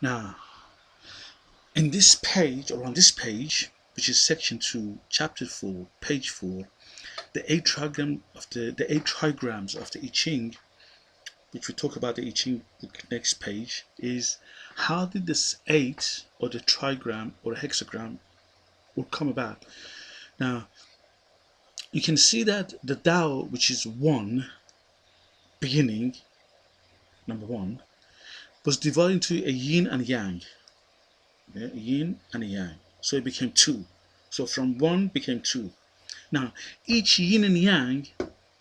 Now, in this page, or on this page, which is section 2, chapter 4, page 4, the eight trigrams of the I-Ching, which we talk about the I-Ching the next page, is how did this 8 or the trigram or the hexagram will come about. Now, you can see that the Tao, which is 1, beginning, number 1, was divided into a yin and yang. Yeah, a yin and a yang. So it became 2. So from 1 became 2. Now, each yin and yang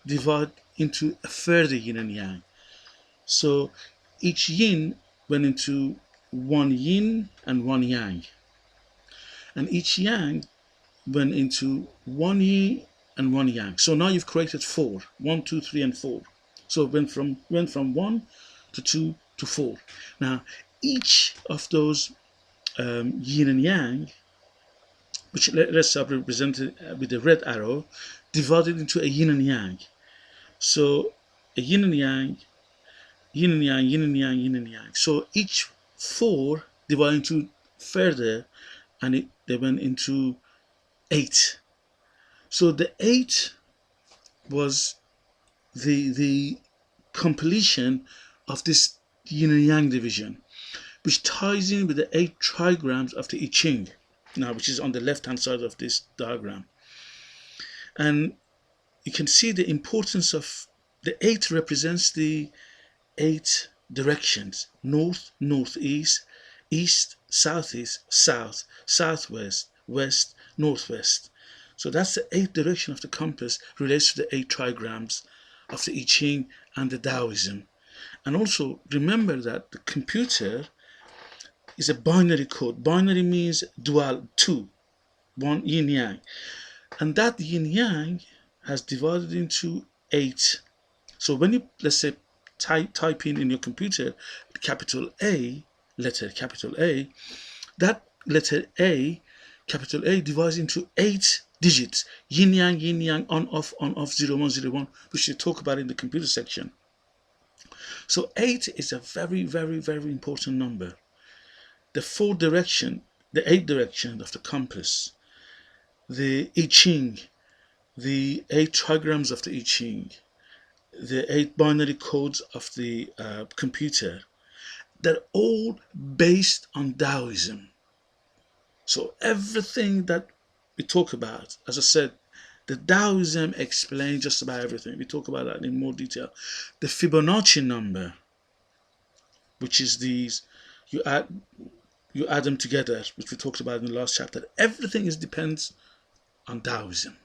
divide into a further yin and yang. So each yin went into 1 yin and 1 yang. And each yang went into 1 yin and 1 yang. So now you've created 4. 1, 2, 3, and 4. So it went from 1 to 2 to 4. Now, each of those yin and yang, which let's represent it with the red arrow, divided into a yin and yang. So a yin and yang, yin and yang, yin and yang, yin and yang. So each 4 divided into further, and they went into 8. So the 8 was the completion of this yin and yang division, which ties in with the 8 trigrams of the I-Ching, now which is on the left hand side of this diagram. And you can see the importance of the 8 represents the 8 directions: north, northeast, east, southeast, south, southwest, west, northwest. So that's the 8th direction of the compass, relates to the 8 trigrams of the I-Ching and the Taoism. And also remember that the computer is a binary code. Binary means dual, 2, 1 yin yang. And that yin yang has divided into 8. So when you, let's say, type in your computer capital A, letter capital A, that letter A, capital A, divides into 8 digits: yin yang, on off, 01, 01, which we talk about in the computer section. So 8 is a very, very, very important number. The 4 direction, the 8 direction of the compass, the I-Ching, the 8 trigrams of the I-Ching, the 8 binary codes of the computer, they're all based on Taoism. So everything that we talk about, as I said, the Taoism explains just about everything. We talk about that in more detail. The Fibonacci number, which is these, you add them together, which we talked about in the last chapter. Everything depends on Taoism.